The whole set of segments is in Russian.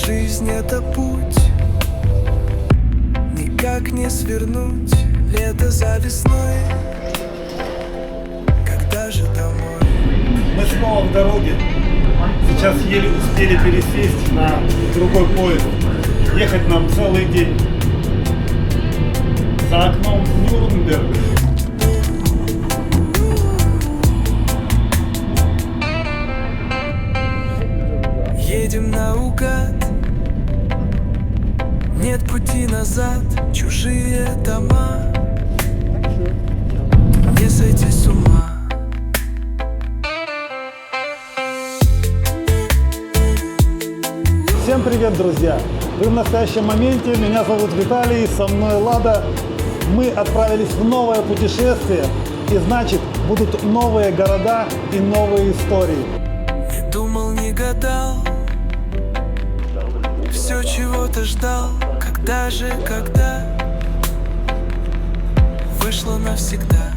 Жизнь — это путь, никак не свернуть. Лето за весной, когда же домой? Мы снова в дороге. Сейчас еле успели пересесть на другой поезд. Ехать нам целый день. За окном Нюрнберг. Едем наугад, нет пути назад. Чужие дома, не сойти с ума. Всем привет, друзья! Вы в настоящем моменте. Меня зовут Виталий, со мной Лада. Мы отправились в новое путешествие. И значит, будут новые города и новые истории. Не думал, не гадал, все чего-то ждал. Когда же, когда вышло навсегда.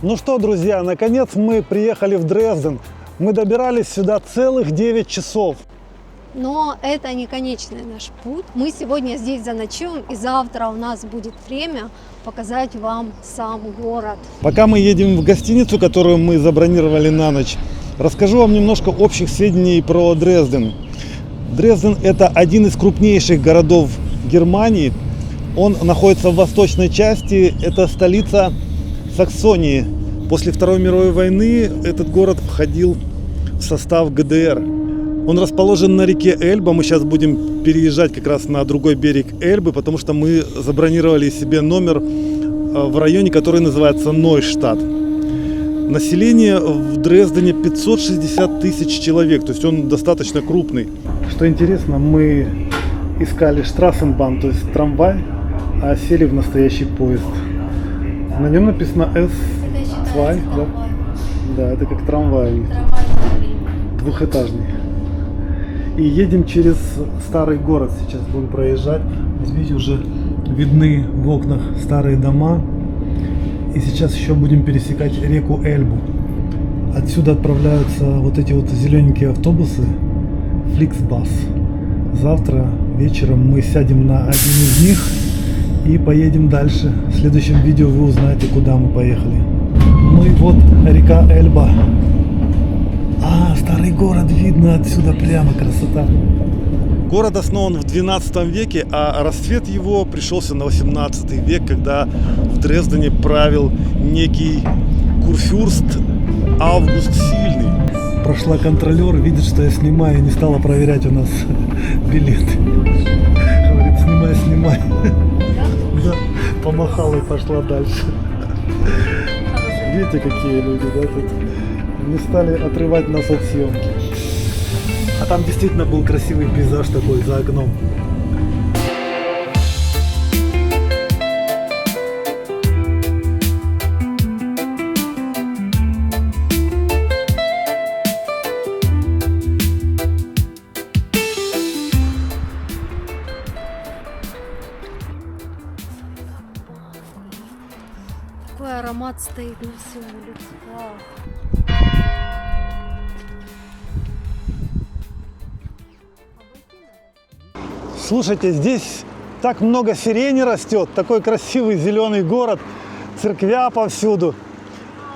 Ну что, друзья, наконец мы приехали в Дрезден. Мы добирались сюда целых 9 часов. Но это не конечный наш путь. Мы сегодня здесь заночуем, и завтра у нас будет время показать вам сам город. Пока мы едем в гостиницу, которую мы забронировали на ночь, расскажу вам немножко общих сведений про Дрезден. Дрезден – это один из крупнейших городов Германии. Он находится в восточной части, это столица Саксонии. После Второй мировой войны этот город входил в состав ГДР. Он расположен на реке Эльба. Мы сейчас будем переезжать как раз на другой берег Эльбы, потому что мы забронировали себе номер в районе, который называется Нойштадт. Население в Дрездене 560 тысяч человек, то есть он достаточно крупный. Что интересно, мы искали Штрасенбан, то есть трамвай, а сели в настоящий поезд. На нем написано S2, да? Да, это как трамвай, двухэтажный. И едем через старый город, сейчас будем проезжать. Вот видите, уже видны в окнах старые дома. И сейчас еще будем пересекать реку Эльбу. Отсюда отправляются вот эти вот зелененькие автобусы Flixbus. Завтра вечером мы сядем на один из них и поедем дальше. В следующем видео вы узнаете, куда мы поехали. Ну и вот река Эльба. Старый город видно отсюда прямо, красота. Город основан в 12 веке, а расцвет его пришелся на 18 век, когда в Дрездене правил некий курфюрст Август Сильный. Прошла контролер, видит, что я снимаю, и не стала проверять у нас билеты. Говорит, снимай. Да, помахала и пошла дальше. Видите, какие люди, да, тут не стали отрывать нас от съемки. А там действительно был красивый пейзаж такой за окном. Такой аромат стоит на всю улицу. Вау. Слушайте, здесь так много сирени растет, такой красивый зеленый город, церквя повсюду.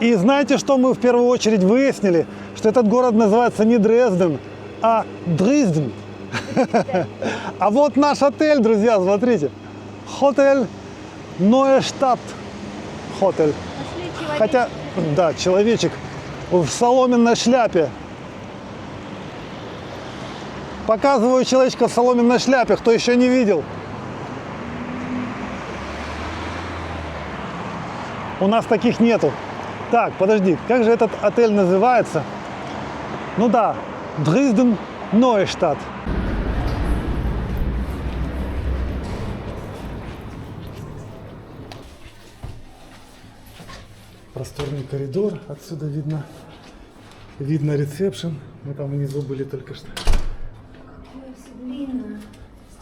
И знаете, что мы в первую очередь выяснили? Что этот город называется не Дрезден, а Дрезден. А вот наш отель, друзья, смотрите. Хотель Нойштадт. Хотель. Хотя, да, человечек в соломенной шляпе. Показываю человечка в соломенной шляпе, кто еще не видел. У нас таких нету. Так, подожди, как же этот отель называется? Ну да, Дрезден Нойштадт. Просторный коридор, отсюда видно ресепшн. Мы там внизу были только что. Ой, все длинно.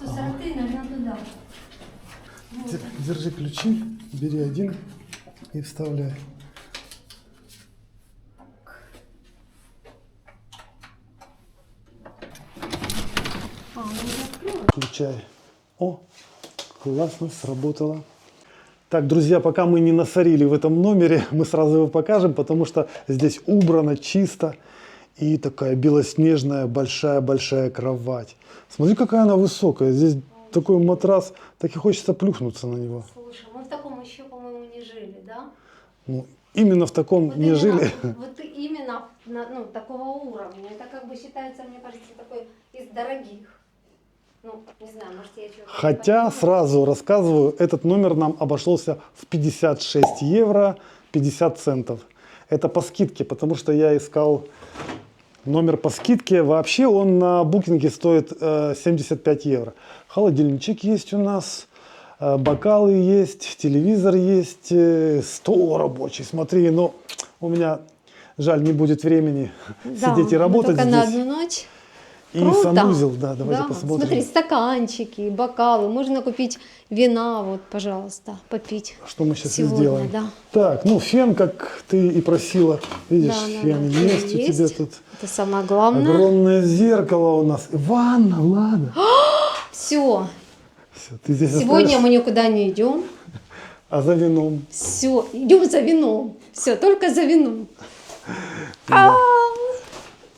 143, наверное, туда. Держи ключи, бери один и вставляй. Включай. О, классно, сработало. Так, друзья, пока мы не насорили в этом номере, мы сразу его покажем, потому что здесь убрано, чисто. И такая белоснежная большая-большая кровать. Смотри, какая она высокая. Здесь такой матрас, так и хочется плюхнуться на него. Слушай, мы в таком еще, по-моему, не жили, да? Ну, именно в таком Вот не именно, жили. Вот именно ну, такого уровня. Это как бы считается, мне кажется, такой из дорогих. Ну, не знаю, может, я что-то... Хотя, сразу рассказываю, этот номер нам обошелся в 56 евро 50 центов. Это по скидке, потому что я искал номер по скидке. Вообще он на букинге стоит 75 евро. Холодильничек есть у нас, бокалы есть, телевизор есть, стол рабочий. Смотри, но у меня, жаль, не будет времени сидеть и работать только здесь. на одну ночь. И Круто. санузел, да, давайте Да, посмотрим. смотри, стаканчики, бокалы. Можно купить вина, вот, пожалуйста, попить. Что мы сейчас сегодня, сделаем? да. Так, ну фен, как ты и просила. Видишь, фен есть у тебя тут. Это самое главное. Огромное зеркало у нас. Ванна, ладно. Все. Все, ты здесь Сегодня оставишь? мы никуда не идем. А за вином? Все, идем за вином. Все, только за вином. Да.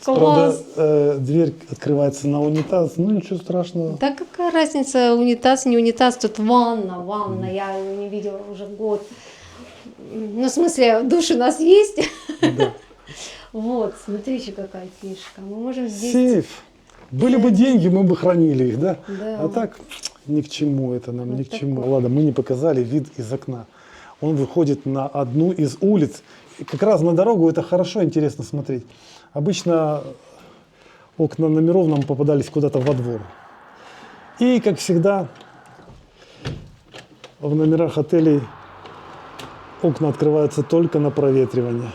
Класс. Правда, дверь открывается на унитаз. Ну, ничего страшного. Да какая разница, унитаз, не унитаз, тут ванна, я ее не видела уже год. Ну, в смысле, душ у нас есть. Да. Вот, смотри еще какая фишка. Мы можем здесь... Сейф. Были бы деньги, мы бы хранили их, да? Да. А так ни к чему это нам, Вот ни к чему. такое. Ладно, мы не показали вид из окна. Он выходит на одну из улиц. И как раз на дорогу это хорошо, интересно смотреть. Обычно окна номеров нам попадались куда-то во двор. И, как всегда, в номерах отелей окна открываются только на проветривание.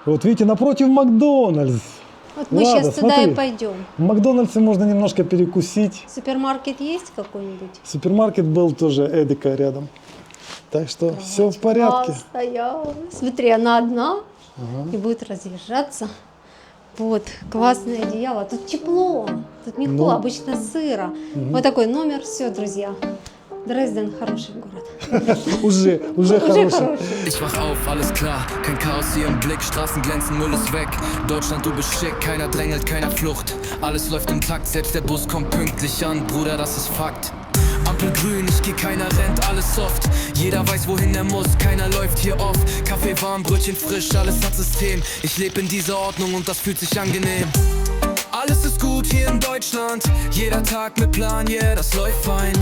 Вот видите, напротив Макдональдс. Вот мы Ладно, сейчас туда смотри. и пойдем. В Макдональдсе можно немножко перекусить. Супермаркет есть какой-нибудь? Супермаркет был тоже эдика рядом. Так что все в порядке. Стояла. Смотри, она одна и будет разъезжаться. Вот, классное одеяло. Тут тепло, тут не Ну. холодно, обычно сыро. Вот такой номер, все, друзья. Dresden хороший город. Уже Уже хороший. хороший. Ich wach auf, alles klar, kein Chaos hier im Blick, Straßen glänzen, Müll ist weg. Deutschland, du bist schick, keiner drängelt, keiner flucht. Alles läuft im Takt, selbst der Bus kommt pünktlich an, Bruder, das ist Fakt. Ampel grün, ich geh, keiner rennt, alles soft. Jeder weiß, wohin er muss, keiner läuft hier off. Kaffee warm, Brötchen frisch, alles hat System. Ich lebe in dieser Ordnung und das fühlt sich angenehm. Alles ist gut hier in Deutschland, jeder Tag mit Plan, yeah, das läuft fein.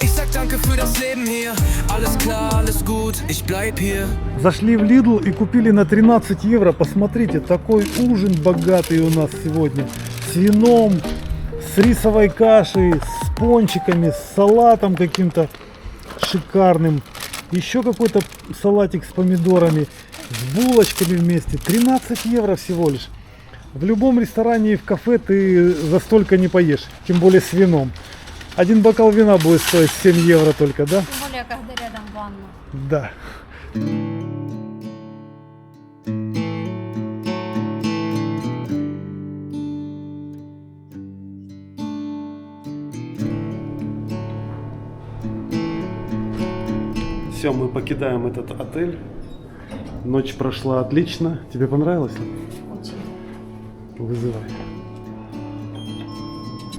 Ich sag danke für das Leben hier, alles klar, alles gut, ich bleib hier. Зашли в Lidl и купили на 13 евро. Посмотрите, такой ужин богатый у нас сегодня. С вином, с рисовой кашей, с пончиками, с салатом каким-то шикарным. Еще какой-то салатик с помидорами, с булочками вместе. 13 евро всего лишь. В любом ресторане и в кафе ты за столько не поешь, тем более с вином. Один бокал вина будет стоить 7 евро только, да? Тем более, когда рядом ванна. Да. Все, мы покидаем этот отель. Ночь прошла отлично. Тебе понравилось? Очень. Вызывай.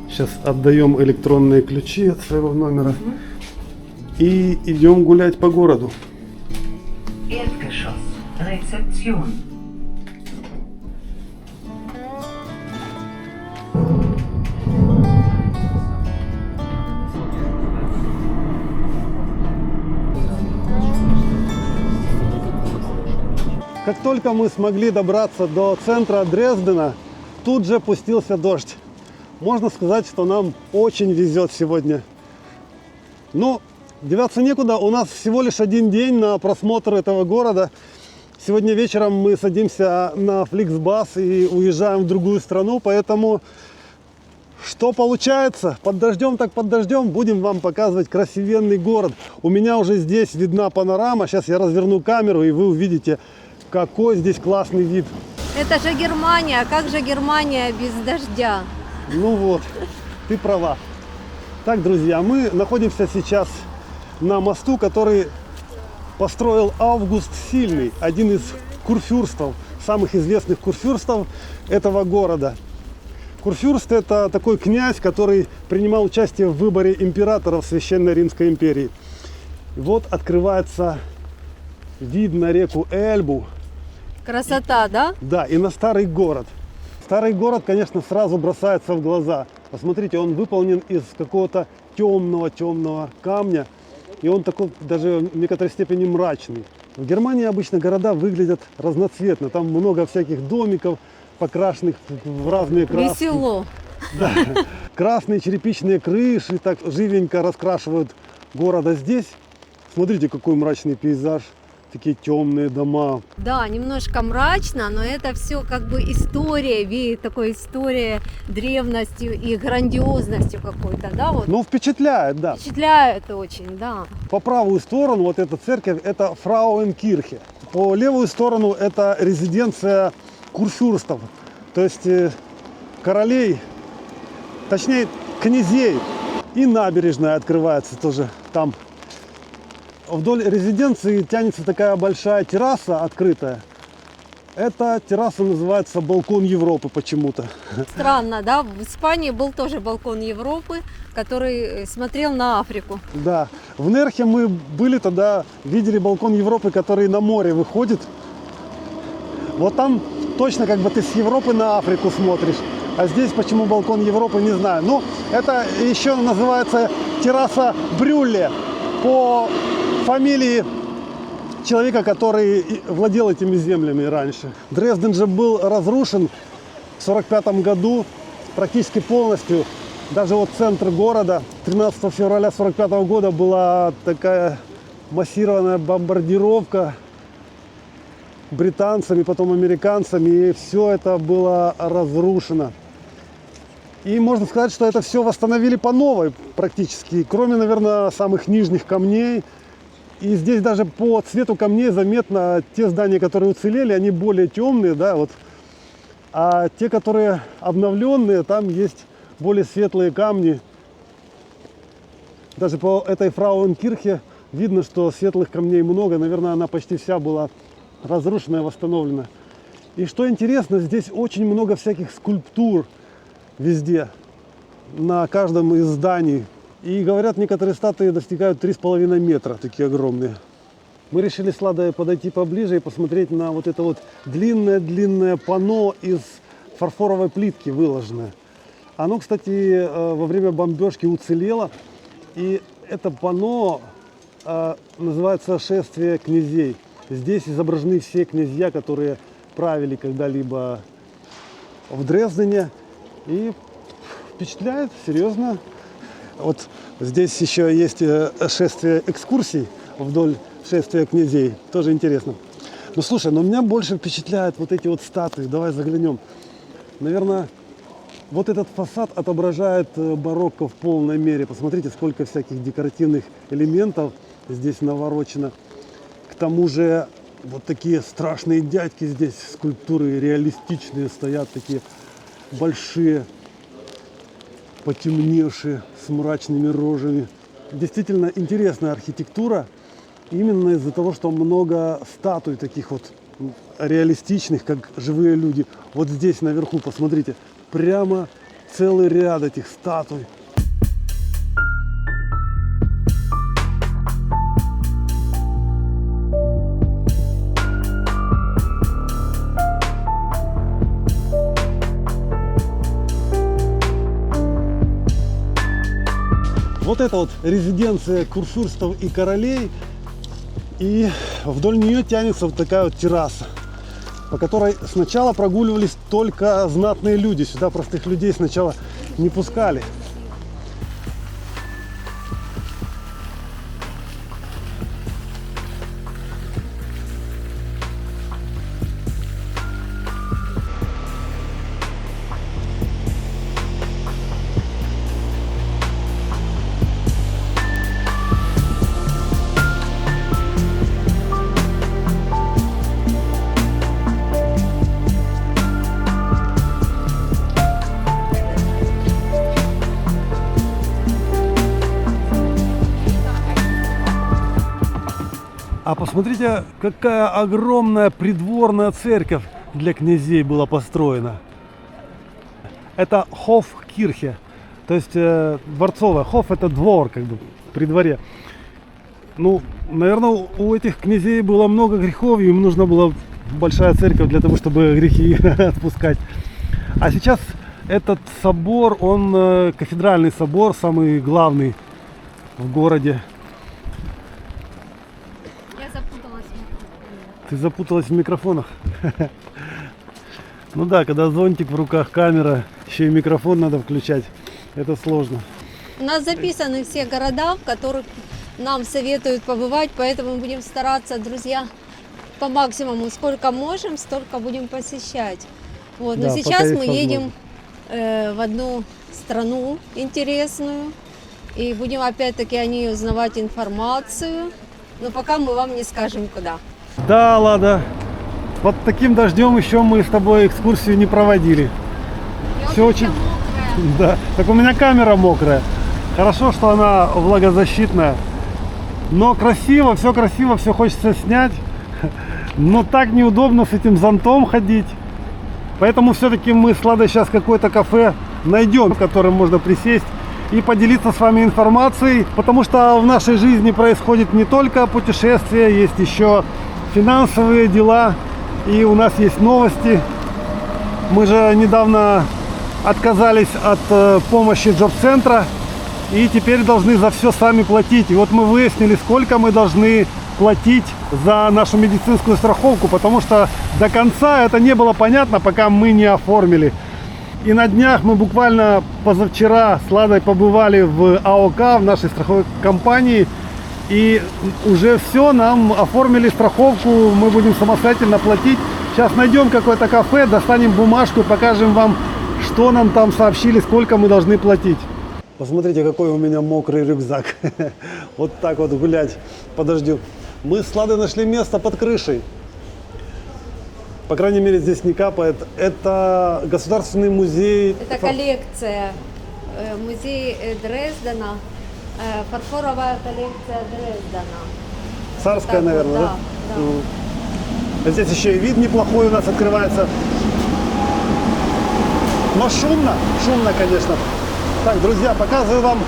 Сейчас отдаем электронные ключи от своего номера и идем гулять по городу. Erdgeschoss. Rezeption. Как только мы смогли добраться до центра Дрездена, тут же пустился дождь. Можно сказать, что нам очень везет сегодня. Но деваться некуда, у нас всего лишь один день на просмотр этого города. Сегодня вечером мы садимся на Flixbus и уезжаем в другую страну, поэтому Что получается? Под дождем так под дождем будем вам показывать красивенный город. У меня уже здесь видна панорама. Сейчас я разверну камеру, и вы увидите, какой здесь классный вид. Это же Германия. Как же Германия без дождя? Ну вот, ты права. Так, друзья, мы находимся сейчас на мосту, который построил Август Сильный, один из курфюрстов, самых известных курфюрстов этого города. Курфюрст – это такой князь, который принимал участие в выборе императора в Священной Римской империи. И вот открывается вид на реку Эльбу. Красота, да? Да, и на старый город. Старый город, конечно, сразу бросается в глаза. Посмотрите, он выполнен из какого-то темного камня. И он такой даже в некоторой степени мрачный. В Германии обычно города выглядят разноцветно. Там много всяких домиков, покрашенных в разные краски. Весело. Да. Красные черепичные крыши так живенько раскрашивают город. А здесь, смотрите, какой мрачный пейзаж. Такие темные дома. Да, немножко мрачно, но это все как бы история, веет такой историей, древностью и грандиозностью какой-то, да? Вот. Ну, впечатляет, да. Впечатляет очень, да. По правую сторону вот эта церковь, это Фрауенкирхе. По левую сторону это резиденция курфюрстов, то есть королей, точнее князей. И набережная открывается тоже там. Вдоль резиденции тянется такая большая терраса открытая. Эта терраса называется балкон Европы почему-то. Странно, да? В Испании был тоже балкон Европы, который смотрел на Африку. Да. В Нерхе мы были тогда, видели балкон Европы, который на море выходит. Вот там точно как бы ты с Европы на Африку смотришь. А здесь почему балкон Европы, не знаю. Ну, это еще называется терраса Брюлле по фамилии человека, который владел этими землями раньше. Дрезден же был разрушен в 1945 году практически полностью. Даже вот центр города 13 февраля 1945 года была такая массированная бомбардировка британцами, потом американцами, и все это было разрушено. И можно сказать, что это все восстановили по новой практически, кроме, наверное, самых нижних камней. И здесь даже по цвету камней заметно, те здания, которые уцелели, они более темные, да, вот. А те, которые обновленные, там есть более светлые камни. Даже по этой Фрауенкирхе видно, что светлых камней много. Наверное, она почти вся была разрушена и восстановлена. И что интересно, здесь очень много всяких скульптур везде, на каждом из зданий. И говорят, некоторые статуи достигают 3,5 метра, такие огромные. Мы решили с Ладой подойти поближе и посмотреть на вот это вот длинное панно из фарфоровой плитки выложенное. Оно, кстати, во время бомбежки уцелело. И это панно называется «Шествие князей». Здесь изображены все князья, которые правили когда-либо в Дрездене. И впечатляет, серьезно. Вот здесь еще есть шествие экскурсий вдоль шествия князей. Тоже интересно. Ну слушай, но меня больше впечатляют вот эти вот статуи. Давай заглянем. Наверное, вот этот фасад отображает барокко в полной мере. Посмотрите, сколько всяких декоративных элементов здесь наворочено. К тому же вот такие страшные дядьки здесь, скульптуры реалистичные стоят, такие большие, потемневшие, с мрачными рожами. Действительно интересная архитектура, именно из-за того, что много статуй таких вот реалистичных, как живые люди. Вот здесь наверху, посмотрите, прямо целый ряд этих статуй. Вот это вот резиденция курфюрстов и королей, и вдоль нее тянется вот такая вот терраса, по которой сначала прогуливались только знатные люди, сюда простых людей сначала не пускали. А посмотрите, какая огромная придворная церковь для князей была построена. Это Хофкирхе, то есть дворцовая. Хоф — это двор, как бы, при дворе. Ну, наверное, у этих князей было много грехов, и им нужна была большая церковь для того, чтобы грехи отпускать. А сейчас этот собор, он кафедральный собор, самый главный в городе. Я запуталась. Ты запуталась в микрофонах. Ну да, когда зонтик в руках, камера, еще и микрофон надо включать. Это сложно. У нас записаны все города, в которых нам советуют побывать, поэтому мы будем стараться, друзья, по максимуму, сколько можем, столько будем посещать. Вот. Но Да, сейчас пока есть мы едем в одну страну интересную и будем опять-таки о ней узнавать информацию, но пока мы вам не скажем куда. Да, Лада. Под таким дождем еще мы с тобой экскурсию не проводили. Все очень... Да. Так у меня камера мокрая. Хорошо, что она влагозащитная. Но красиво, все хочется снять. Но так неудобно с этим зонтом ходить. Поэтому все-таки мы с Ладой сейчас какое-то кафе найдем, в котором можно присесть и поделиться с вами информацией. Потому что в нашей жизни происходит не только путешествия, есть еще финансовые дела. И у нас есть новости. Мы же недавно отказались от помощи джоб-центра и теперь должны за все сами платить. И вот мы выяснили, сколько мы должны платить за нашу медицинскую страховку, потому что до конца это не было понятно, пока мы не оформили. И на днях мы буквально позавчера с Ладой побывали в АОК, в нашей страховой компании. И уже все, нам оформили страховку, мы будем самостоятельно платить. Сейчас найдем какое-то кафе, достанем бумажку и покажем вам, что нам там сообщили, сколько мы должны платить. Посмотрите, какой у меня мокрый рюкзак. Вот так вот гулять по дождю. Мы с Ладой нашли место под крышей. По крайней мере, здесь не капает. Это Государственный музей. Это коллекция музея Дрездена, фарфоровая коллекция Дрездена. Царская, Так вот, наверное, да? Да. Здесь еще и вид неплохой у нас открывается. Но шумно, конечно. Так, друзья, показываю вам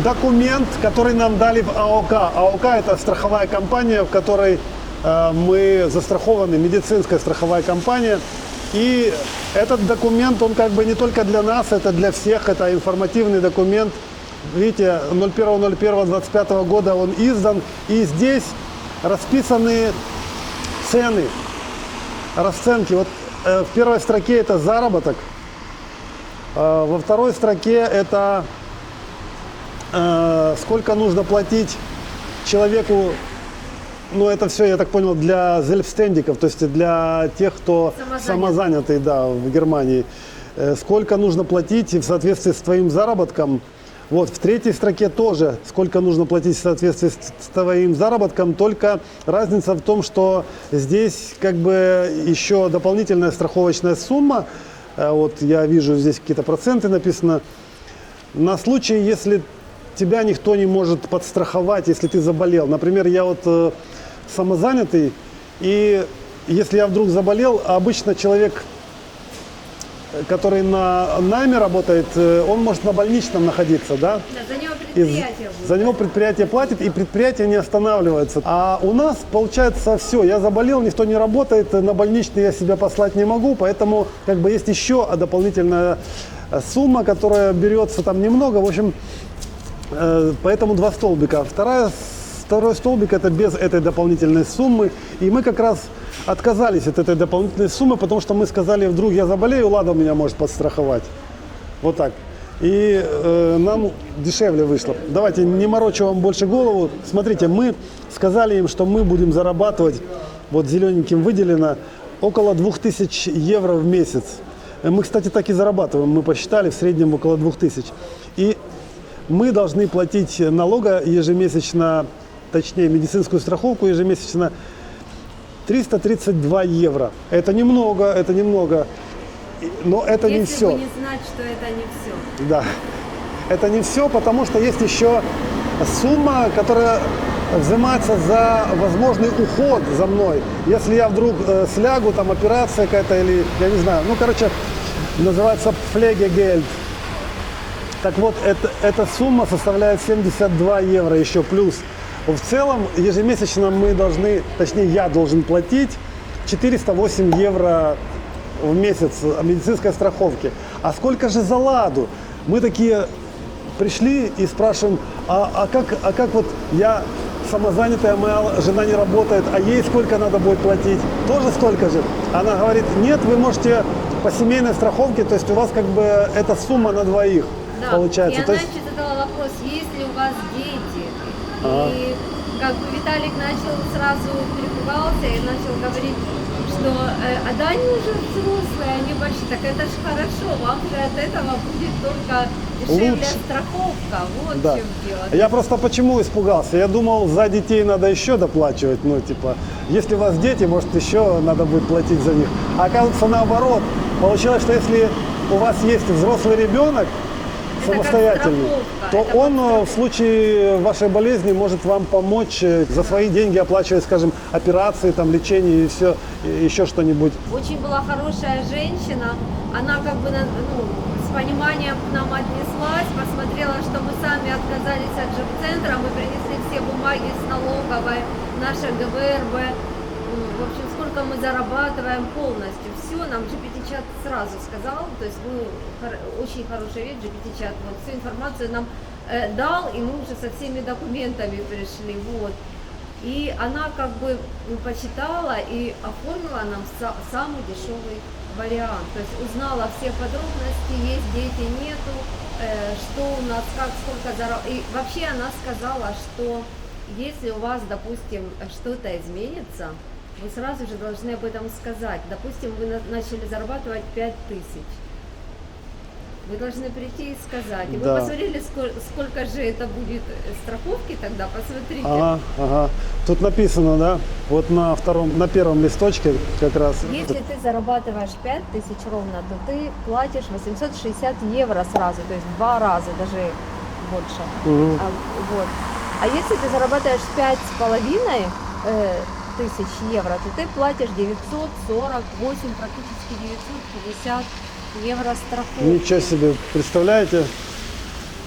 документ, который нам дали в АОК. АОК — это страховая компания, в которой мы застрахованы, медицинская страховая компания. И этот документ, он как бы не только для нас, это для всех, это информативный документ. Видите, 01.01.25 года он издан. И здесь расписаны цены, расценки. Вот в первой строке это заработок. Во второй строке это сколько нужно платить человеку, ну это все, я так понял, для зельфстендиков, то есть для тех, кто самозанятый, да, в Германии. Сколько нужно платить в соответствии с твоим заработком. Вот в третьей строке тоже, сколько нужно платить в соответствии с твоим заработком, только разница в том, что здесь как бы еще дополнительная страховочная сумма. Вот я вижу, здесь какие-то проценты написано. На случай, если тебя никто не может подстраховать, если ты заболел. Например, я вот самозанятый, и если я вдруг заболел, обычно человек, который на найме работает, он может на больничном находиться, да? Да, за него предприятие будет. За него предприятие платит, и предприятие не останавливается. А у нас получается все, я заболел, никто не работает, на больничный я себя послать не могу, поэтому как бы есть еще дополнительная сумма, которая берется там немного, в общем, поэтому два столбика. Второй столбик — это без этой дополнительной суммы, и мы как раз отказались от этой дополнительной суммы, потому что мы сказали, вдруг я заболею, Лада меня может подстраховать. Вот так. И нам дешевле вышло. Давайте не морочу вам больше голову. Смотрите, мы сказали им, что мы будем зарабатывать, вот зелененьким выделено, около 2000 евро в месяц. Мы, кстати, так и зарабатываем. Мы посчитали в среднем около 2000. И мы должны платить налога ежемесячно, точнее медицинскую страховку ежемесячно 332 евро. Это немного, но это не все. Если бы не знать, что это не все. Да, это не все, потому что есть еще сумма, которая взиматься за возможный уход за мной. Если я вдруг слягу, там операция какая-то или, я не знаю, ну, короче, называется Pflegegeld. Так вот, эта сумма составляет 72 евро еще плюс. В целом, ежемесячно мы должны, точнее, я должен платить 408 евро в месяц медицинской страховки. А сколько же за ладу? Мы такие пришли и спрашиваем, а как вот я самозанятая, моя жена не работает, а ей сколько надо будет платить? Тоже столько же? Она говорит, нет, вы можете по семейной страховке, то есть у вас как бы эта сумма на двоих получается. И она еще задала вопрос, есть ли у вас дети? И как бы Виталик начал сразу перепугался и начал говорить, что да они уже взрослые, они большие, так это же хорошо, вам же от этого будет только дешевле Лучше. страховка, вот Да. в чем дело. Я просто почему испугался? Я думал, за детей надо еще доплачивать, ну типа, если у вас дети, может еще надо будет платить за них. А оказывается наоборот. Получилось, что если у вас есть взрослый ребенок, Это как самостоятельный, страховка, то это он как в случае вашей болезни может вам помочь за свои деньги оплачивать, скажем, операции, там, лечение и все, еще что-нибудь. Очень была хорошая женщина, она как бы с пониманием к нам отнеслась, посмотрела, что мы сами отказались от ЖИП-центра, мы принесли все бумаги с налоговой, наше ГВРБ, в общем, сколько мы зарабатываем полностью. Все нам GPT-чат сразу сказал, то есть очень хорошая вещь, GPT-чат, вот всю информацию нам дал, и мы уже со всеми документами пришли, вот. И она как бы почитала и оформила нам самый дешевый вариант, то есть узнала все подробности, есть дети, нету, что у нас, как, сколько зарабатывать. И вообще она сказала, что если у вас, допустим, что-то изменится, вы сразу же должны об этом сказать. Допустим, вы начали зарабатывать 5000. Вы должны прийти и сказать. И Да. вы посмотрели, сколько же это будет страховки тогда, посмотрите. Ага. Тут написано, да, вот на первом листочке как раз. Если ты зарабатываешь 5000 ровно, то ты платишь 860 евро сразу, то есть в 2 раза, даже больше. Мгм. Вот. А если ты зарабатываешь 5,5 тысяч евро, то ты платишь 948, практически 950 евро страховки. Ничего себе, представляете?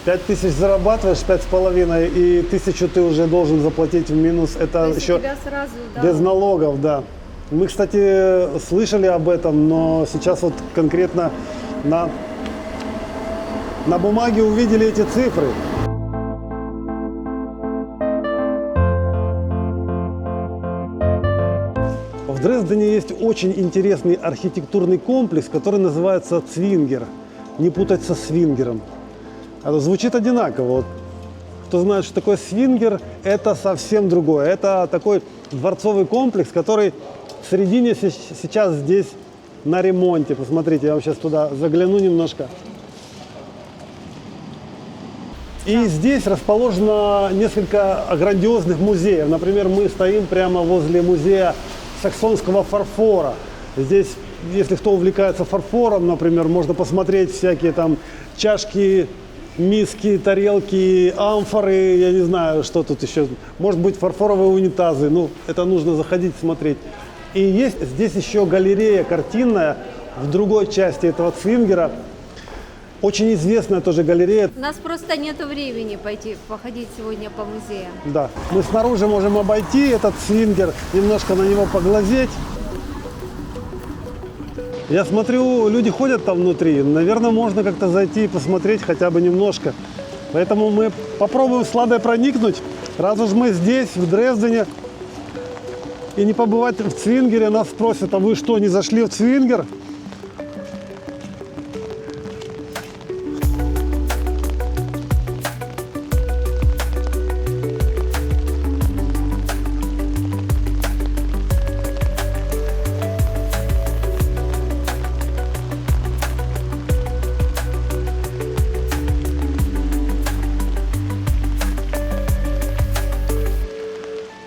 5000 зарабатываешь, 5,5, и 1000 ты уже должен заплатить в минус. То Это есть у еще тебя сразу, да, без налогов, да. Мы, кстати, слышали об этом, но сейчас вот конкретно на бумаге увидели эти цифры. В Дрездене есть очень интересный архитектурный комплекс, который называется Цвингер. Не путать со свингером. Это звучит одинаково. Вот. Кто знает, что такое свингер, это совсем другое. Это такой дворцовый комплекс, который в середине сейчас здесь на ремонте. Посмотрите, я вам сейчас туда загляну немножко. И здесь расположено несколько грандиозных музеев. Например, мы стоим прямо возле музея саксонского фарфора. Здесь, если кто увлекается фарфором, например, можно посмотреть всякие там чашки, миски, тарелки, амфоры, я не знаю, что тут еще. Может быть, фарфоровые унитазы. Ну, это нужно заходить, смотреть. И есть здесь еще галерея картинная в другой части этого Цвингера. Очень известная тоже галерея. У нас просто нет времени походить сегодня по музеям. Да, мы снаружи можем обойти этот Цвингер, немножко на него поглазеть. Я смотрю, люди ходят там внутри. Наверное, можно как-то зайти и посмотреть хотя бы немножко. Поэтому мы попробуем с Ладой проникнуть. Раз уж мы здесь, в Дрездене, и не побывать в Цвингере, нас спросят, а вы что, не зашли в Цвингер?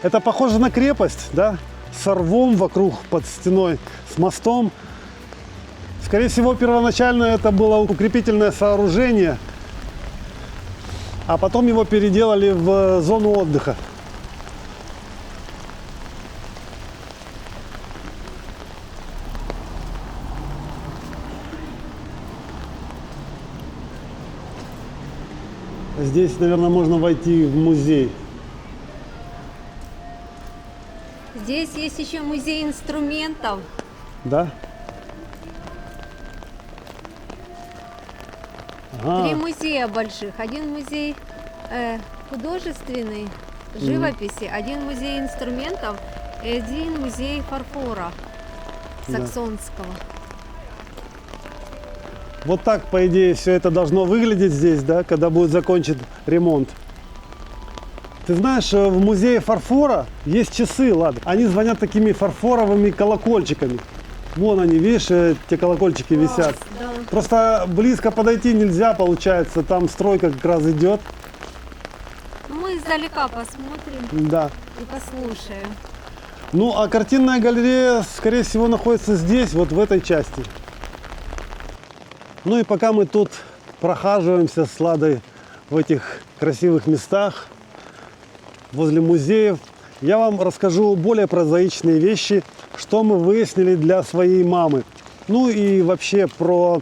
Это похоже на крепость, да, с рвом вокруг под стеной, с мостом. Скорее всего, первоначально это было укрепительное сооружение, а потом его переделали в зону отдыха. Здесь, наверное, можно войти в музей. Здесь есть еще музей инструментов. Да? Ага. 3 музея больших. Один музей художественный, живописи, один музей инструментов и один музей фарфора саксонского. Вот так, по идее, все это должно выглядеть здесь, да, когда будет закончен ремонт. Ты знаешь, в музее фарфора есть часы, ладно. Они звонят такими фарфоровыми колокольчиками. Вон они, видишь, те колокольчики висят. Да. Просто близко подойти нельзя, получается, там стройка как раз идет. Мы издалека посмотрим Да. и послушаем. Ну, а картинная галерея, скорее всего, находится здесь, вот в этой части. Ну и пока мы тут прохаживаемся с Ладой в этих красивых местах, возле музеев, я вам расскажу более прозаичные вещи, что мы выяснили для своей мамы. Ну и вообще про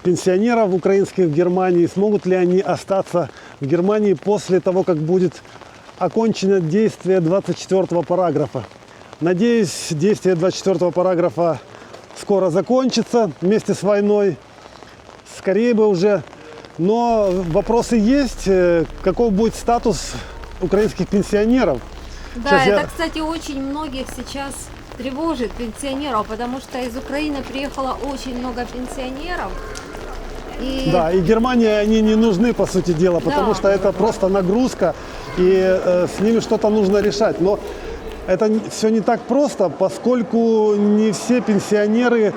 пенсионеров украинских в Германии, смогут ли они остаться в Германии после того, как будет окончено действие 24 параграфа. Надеюсь, действие 24 параграфа скоро закончится вместе с войной. Скорее бы уже. Но вопросы есть. Каков будет статус украинских пенсионеров? Да, Сейчас это, я- кстати, очень многих сейчас тревожит, пенсионеров, потому что из Украины приехало очень много пенсионеров. И Да, и Германии они не нужны, по сути дела, потому Да. что это просто нагрузка, и с ними что-то нужно решать. Но это все не так просто, поскольку не все пенсионеры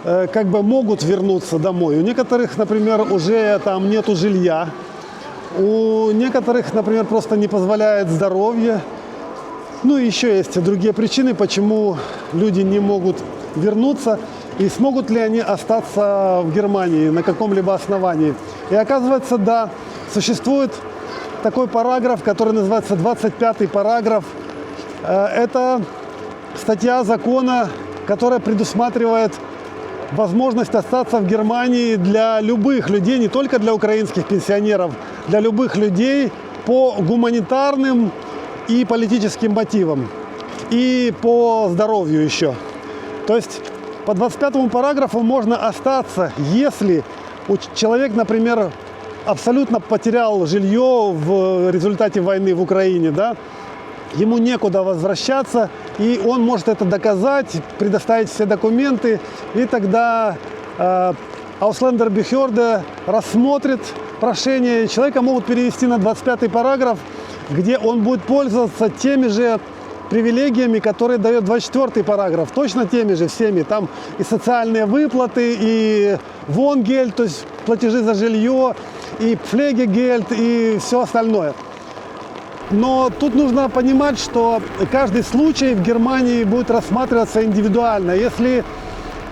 как бы могут вернуться домой. У некоторых, например, уже там нету жилья, у некоторых, например, просто не позволяет здоровье. Ну и еще есть другие причины, почему люди не могут вернуться и смогут ли они остаться в Германии на каком-либо основании. И оказывается, да, существует такой параграф, который называется 25-й параграф. Это статья закона, которая предусматривает возможность остаться в Германии для любых людей, не только для украинских пенсионеров, для любых людей по гуманитарным и политическим мотивам, и по здоровью еще. То есть по 25 параграфу можно остаться, если человек, например, абсолютно потерял жилье в результате войны в Украине, да, ему некуда возвращаться, и он может это доказать, предоставить все документы, и тогда Ausländerbehörde рассмотрит прошение, человека могут перевести на 25 параграф, где он будет пользоваться теми же привилегиями, которые дает 24 параграф, точно теми же всеми, там и социальные выплаты, и Wohngeld, то есть платежи за жилье, и Pflegegeld, и все остальное. Но тут нужно понимать, что каждый случай в Германии будет рассматриваться индивидуально. Если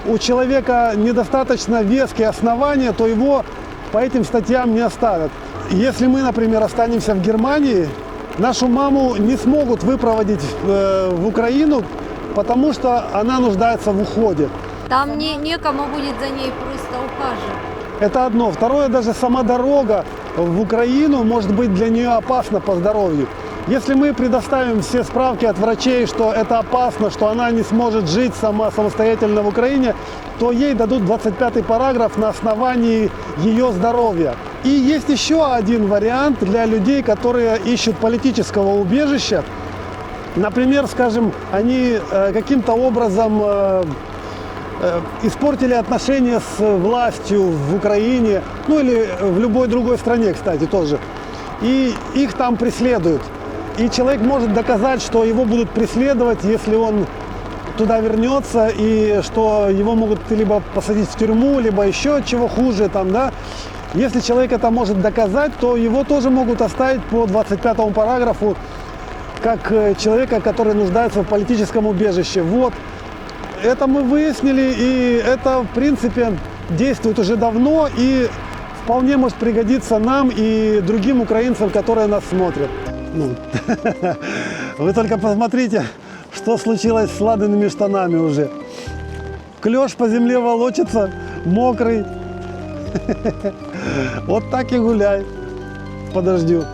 у человека недостаточно веские основания, то его по этим статьям не оставят. Если мы, например, останемся в Германии, нашу маму не смогут выпроводить в Украину, потому что она нуждается в уходе. там некому будет за ней просто ухаживать. Это одно. Второе, даже сама дорога в Украину может быть для нее опасна по здоровью. Если мы предоставим все справки от врачей, что это опасно, что она не сможет жить самостоятельно в Украине, то ей дадут 25 параграф на основании ее здоровья. И есть еще один вариант для людей, которые ищут политического убежища. Например, скажем, они каким-то образом испортили отношения с властью в Украине, ну или в любой другой стране, кстати, тоже. И их там преследуют. И человек может доказать, что его будут преследовать, если он туда вернется, и что его могут либо посадить в тюрьму, либо еще чего хуже там, да. Если человек это может доказать, то его тоже могут оставить по 25 параграфу как человека, который нуждается в политическом убежище. Вот. Это мы выяснили, и это, в принципе, действует уже давно и вполне может пригодиться нам и другим украинцам, которые нас смотрят. Ну, вы только посмотрите, что случилось с Ладиными штанами уже. Клеш по земле волочится, мокрый. Вот так и гуляй. по дождю.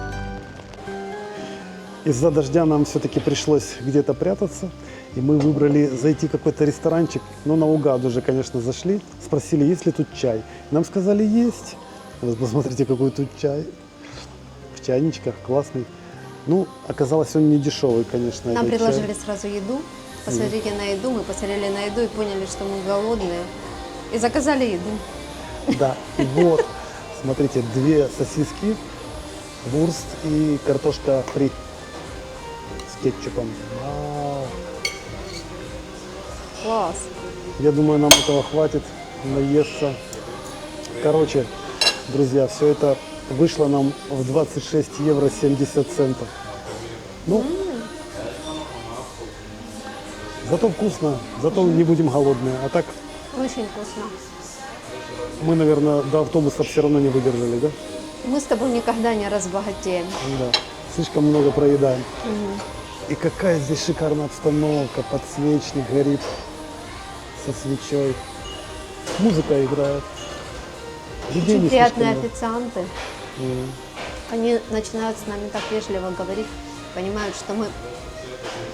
Из-за дождя нам все-таки пришлось где-то прятаться. И мы выбрали зайти в какой-то ресторанчик. Но наугад уже, конечно, зашли. Спросили, есть ли тут чай. Нам сказали, есть. Вот посмотрите, какой тут чай. В чайничках, классный. Ну, оказалось, он не дешевый, конечно. Нам этот предложили чай. сразу еду. Посмотрите на еду. Мы посмотрели на еду и поняли, что мы голодные. И заказали еду. Да, и вот, смотрите, 2 сосиски, вурст и картошка фри с кетчупом. Вау. Класс. Я думаю, нам этого хватит наесться. Короче, друзья, все это вышло нам в 26 евро 70 центов. Ну, зато вкусно, зато не будем голодные. А так Очень вкусно. мы, наверное, до автобуса все равно не выдержали, да? Мы с тобой никогда не разбогатеем. Да, слишком много проедаем. И какая здесь шикарная обстановка, подсвечник горит со свечой. Музыка играет. Людей Очень не приятные слишком много. официанты. Мгм. Они начинают с нами так вежливо говорить, понимают, что мы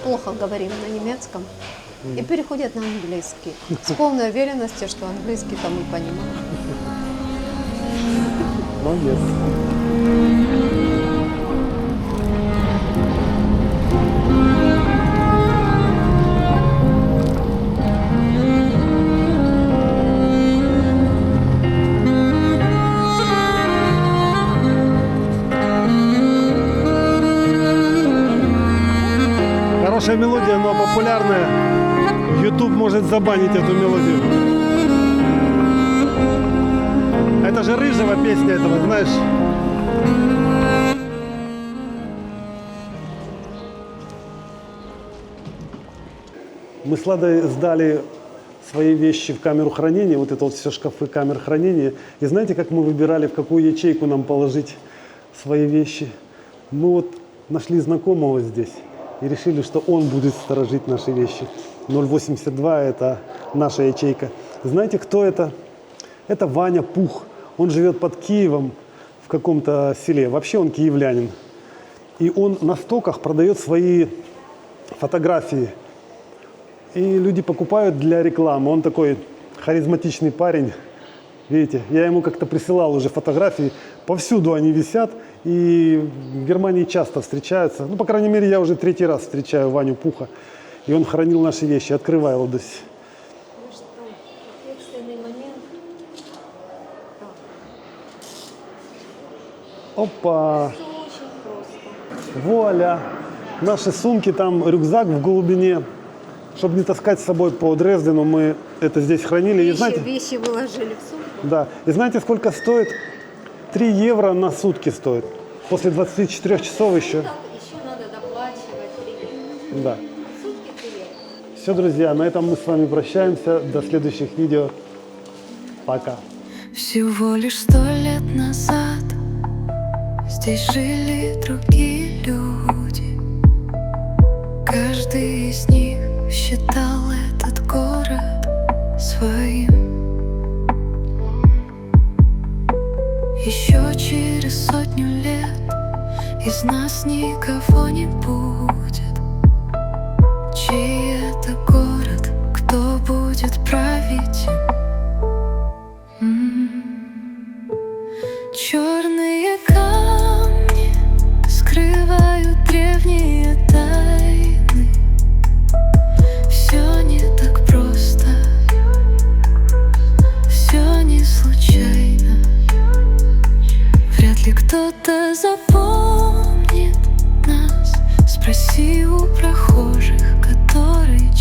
плохо говорим на немецком и переходят на английский. С полной уверенностью, что английский-то мы понимаем. Молодец. Хорошая мелодия, но популярная. YouTube может забанить эту мелодию. Это же Рыжего песня этого, знаешь? Мы с Ладой сдали свои вещи в камеру хранения, вот это вот все шкафы камер хранения. И знаете, как мы выбирали, в какую ячейку нам положить свои вещи? Мы вот нашли знакомого здесь и решили, что он будет сторожить наши вещи. 082 – это наша ячейка. Знаете, кто это? Это Ваня Пух. Он живет под Киевом в каком-то селе. Вообще он киевлянин. И он на стоках продает свои фотографии. И люди покупают для рекламы. Он такой харизматичный парень. Видите, я ему как-то присылал уже фотографии. Повсюду они висят. И в Германии часто встречаются. Ну, по крайней мере, я уже 3-й раз встречаю Ваню Пуха. И он хранил наши вещи. Открывай, Ладусь. Ну что, ответственный момент. Опа! Очень просто. Вуаля! Наши сумки, там рюкзак в глубине. Чтобы не таскать с собой по Дрездену, мы это здесь хранили. И знаете, Вещи выложили в сумку. да. И знаете, сколько стоит? 3 евро на сутки стоит. После 24 часов еще. Еще надо доплачивать 3 евро. Да. Сутки 3 евро. Все, друзья, на этом мы с вами прощаемся. До следующих видео. Пока. Всего лишь 100 лет назад здесь жили другие люди. Каждый из них считал этот город своим. Еще через 100 лет из нас никого не будет. Чей это город, кто будет править? Черные камни скрывают древние тайны. Все не так просто, все не случайно. Вряд ли кто-то запомнит нас. Спроси у прохожих, которые